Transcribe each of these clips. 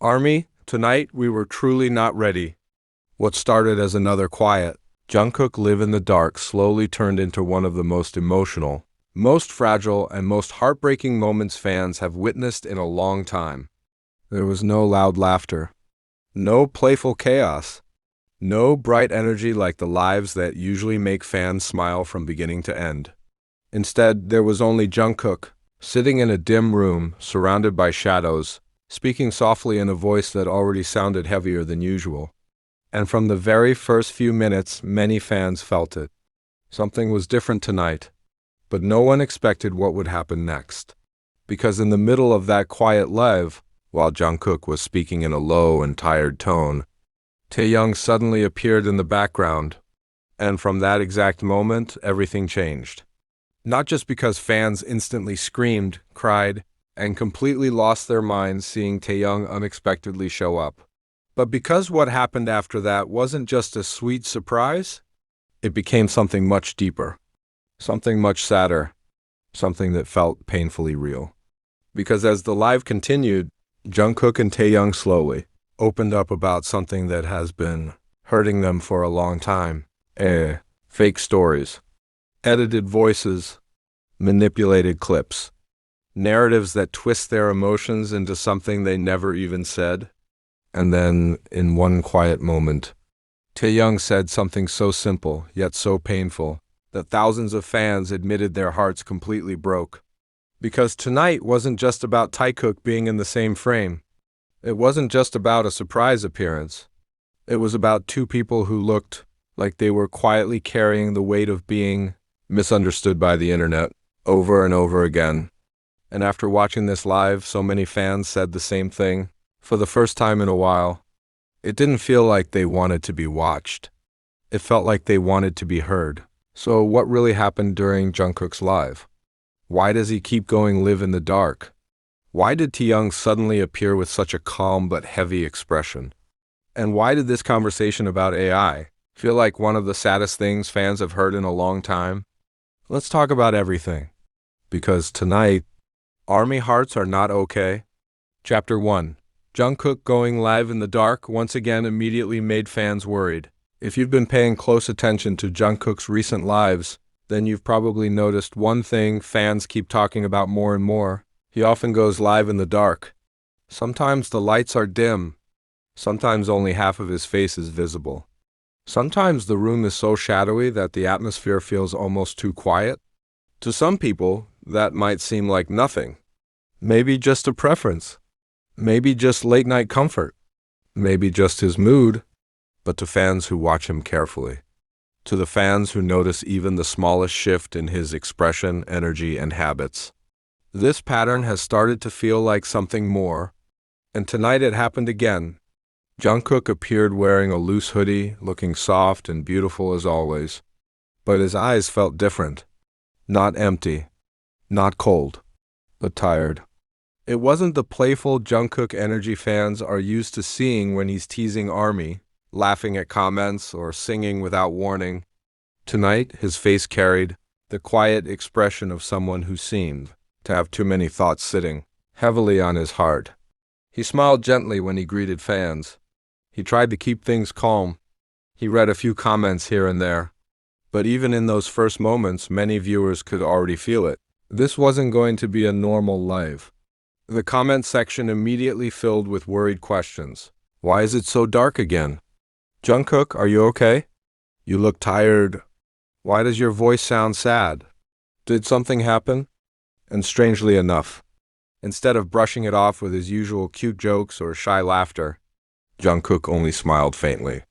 Army, tonight we were truly not ready. What started as another quiet, Jungkook Live in the Dark slowly turned into one of the most emotional, most fragile, and most heartbreaking moments fans have witnessed in a long time. There was no loud laughter, no playful chaos, no bright energy like the lives that usually make fans smile from beginning to end. Instead, there was only Jungkook, sitting in a dim room, surrounded by shadows, speaking softly in a voice that already sounded heavier than usual. And from the very first few minutes, many fans felt it. Something was different tonight, but no one expected what would happen next. Because in the middle of that quiet live, while Jungkook was speaking in a low and tired tone, Taehyung suddenly appeared in the background, and from that exact moment, everything changed. Not just because fans instantly screamed, cried, and completely lost their minds seeing Taehyung unexpectedly show up, but because what happened after that wasn't just a sweet surprise, it became something much deeper, something much sadder, something that felt painfully real. Because as the live continued, Jungkook and Taehyung slowly opened up about something that has been hurting them for a long time. Fake stories, edited voices, manipulated clips, narratives that twist their emotions into something they never even said. And then, in one quiet moment, Taehyung said something so simple, yet so painful, that thousands of fans admitted their hearts completely broke. Because tonight wasn't just about Taehyung being in the same frame. It wasn't just about a surprise appearance. It was about two people who looked like they were quietly carrying the weight of being misunderstood by the internet over and over again. And after watching this live, so many fans said the same thing. For the first time in a while, it didn't feel like they wanted to be watched. It felt like they wanted to be heard. So what really happened during Jungkook's live? Why does he keep going live in the dark? Why did Taehyung suddenly appear with such a calm but heavy expression? And why did this conversation about AI feel like one of the saddest things fans have heard in a long time? Let's talk about everything. Because tonight, Army hearts are not okay. Chapter 1. Jungkook going live in the dark once again immediately made fans worried. If you've been paying close attention to Jungkook's recent lives, then you've probably noticed one thing fans keep talking about more and more. He often goes live in the dark. Sometimes the lights are dim. Sometimes only half of his face is visible. Sometimes the room is so shadowy that the atmosphere feels almost too quiet. To some people, that might seem like nothing. Maybe just a preference. Maybe just late-night comfort. Maybe just his mood. But to fans who watch him carefully, to the fans who notice even the smallest shift in his expression, energy, and habits, this pattern has started to feel like something more. And tonight it happened again. Jungkook appeared wearing a loose hoodie, looking soft and beautiful as always. But his eyes felt different. Not empty. Not cold. But tired. It wasn't the playful Jungkook energy fans are used to seeing when he's teasing Army, laughing at comments, or singing without warning. Tonight, his face carried the quiet expression of someone who seemed to have too many thoughts sitting heavily on his heart. He smiled gently when he greeted fans. He tried to keep things calm. He read a few comments here and there. But even in those first moments, many viewers could already feel it. This wasn't going to be a normal live. The comment section immediately filled with worried questions. Why is it so dark again? Jungkook, are you okay? You look tired. Why does your voice sound sad? Did something happen? And strangely enough, instead of brushing it off with his usual cute jokes or shy laughter, Jungkook only smiled faintly.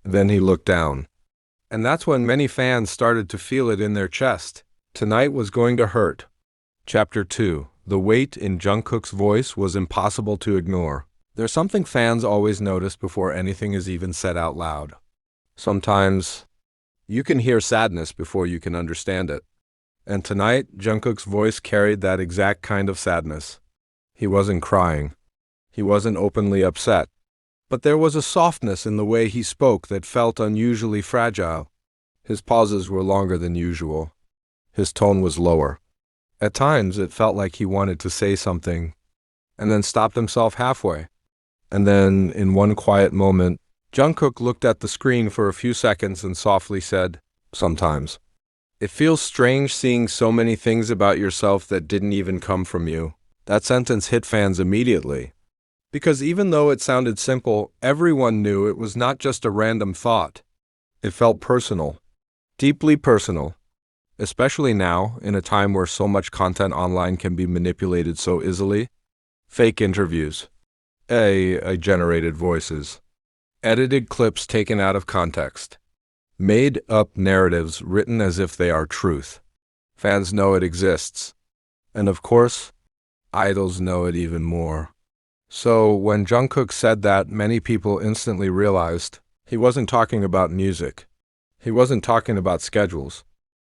Then he looked down. And that's when many fans started to feel it in their chest. Tonight was going to hurt. Chapter 2. The weight in Jungkook's voice was impossible to ignore. There's something fans always notice before anything is even said out loud. Sometimes, you can hear sadness before you can understand it. And tonight, Jungkook's voice carried that exact kind of sadness. He wasn't crying. He wasn't openly upset. But there was a softness in the way he spoke that felt unusually fragile. His pauses were longer than usual. His tone was lower. At times, it felt like he wanted to say something, and then stopped himself halfway. And then, in one quiet moment, Jungkook looked at the screen for a few seconds and softly said, "Sometimes. It feels strange seeing so many things about yourself that didn't even come from you." That sentence hit fans immediately. Because even though it sounded simple, everyone knew it was not just a random thought. It felt personal. Deeply personal. Especially now, in a time where so much content online can be manipulated so easily. Fake interviews. AI-generated voices. Edited clips taken out of context. Made-up narratives written as if they are truth. Fans know it exists. And of course, idols know it even more. So when Jungkook said that, many people instantly realized he wasn't talking about music. He wasn't talking about schedules.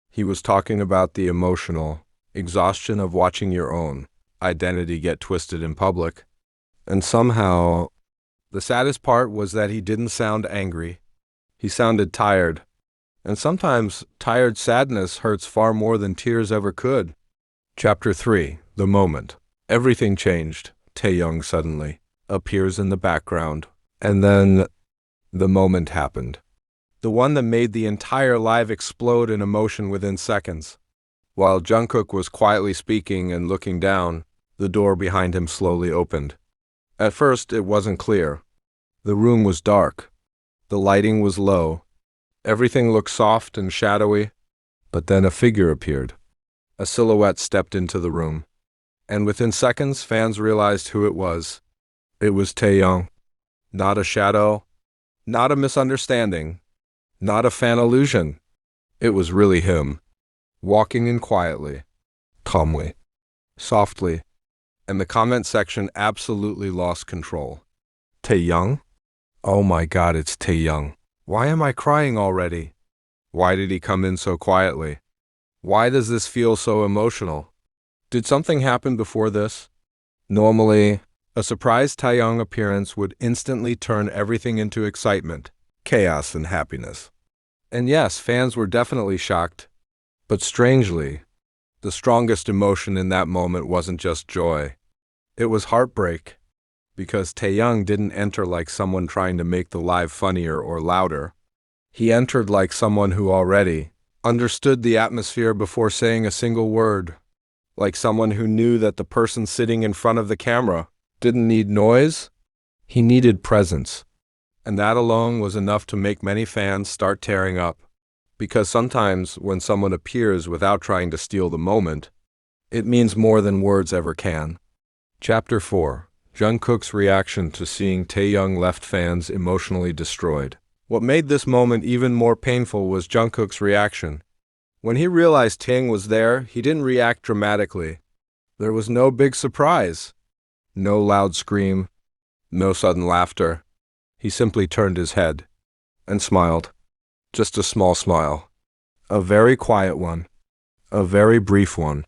He was talking about the emotional exhaustion of watching your own identity get twisted in public. And somehow, the saddest part was that he didn't sound angry. He sounded tired. And sometimes tired sadness hurts far more than tears ever could. Chapter 3. The Moment. Everything changed. Taehyung suddenly appears in the background. And then the moment happened. The one that made the entire live explode in emotion within seconds. While Jungkook was quietly speaking and looking down, the door behind him slowly opened. At first, it wasn't clear. The room was dark. The lighting was low. Everything looked soft and shadowy. But then a figure appeared. A silhouette stepped into the room. And within seconds, fans realized who it was. It was Taehyung. Not a shadow. Not a misunderstanding. Not a fan illusion. It was really him. Walking in quietly. Calmly. Softly. And the comment section absolutely lost control. Taehyung? Oh my God, it's Taehyung. Why am I crying already? Why did he come in so quietly? Why does this feel so emotional? Did something happen before this? Normally, a surprise Taehyung appearance would instantly turn everything into excitement, chaos, and happiness. And yes, fans were definitely shocked. But strangely, the strongest emotion in that moment wasn't just joy. It was heartbreak. Because Taehyung didn't enter like someone trying to make the live funnier or louder. He entered like someone who already understood the atmosphere before saying a single word. Like someone who knew that the person sitting in front of the camera didn't need noise. He needed presence. And that alone was enough to make many fans start tearing up. Because sometimes when someone appears without trying to steal the moment, it means more than words ever can. Chapter 4. Jungkook's reaction to seeing Taehyung left fans emotionally destroyed. What made this moment even more painful was Jungkook's reaction. When he realized Taehyung was there, he didn't react dramatically. There was no big surprise. No loud scream. No sudden laughter. He simply turned his head and smiled. Just a small smile. A very quiet one. A very brief one.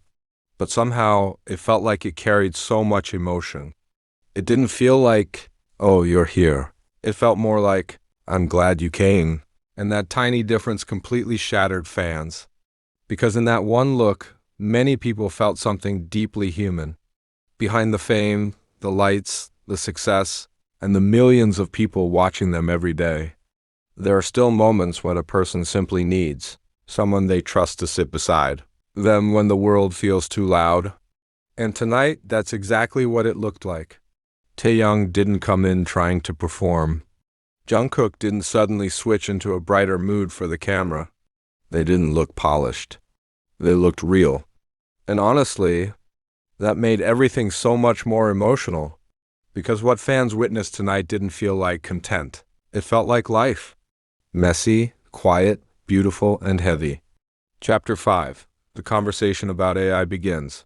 But somehow, it felt like it carried so much emotion. It didn't feel like, "Oh, you're here." It felt more like, "I'm glad you came." And that tiny difference completely shattered fans. Because in that one look, many people felt something deeply human. Behind the fame, the lights, the success, and the millions of people watching them every day, there are still moments when a person simply needs someone they trust to sit beside them when the world feels too loud. And tonight, that's exactly what it looked like. Taehyung didn't come in trying to perform. Jungkook didn't suddenly switch into a brighter mood for the camera. They didn't look polished. They looked real. And honestly, that made everything so much more emotional. Because what fans witnessed tonight didn't feel like content. It felt like life. Messy, quiet, beautiful, and heavy. Chapter 5. The conversation about AI begins.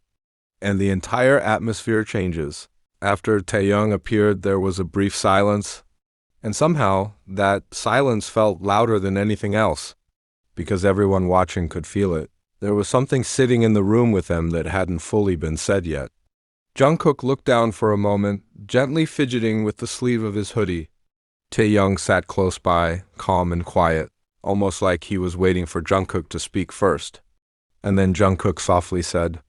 And the entire atmosphere changes. After Taehyung appeared, there was a brief silence, and somehow that silence felt louder than anything else, because everyone watching could feel it. There was something sitting in the room with them that hadn't fully been said yet. Jungkook looked down for a moment, gently fidgeting with the sleeve of his hoodie. Taehyung sat close by, calm and quiet, almost like he was waiting for Jungkook to speak first. And then Jungkook softly said,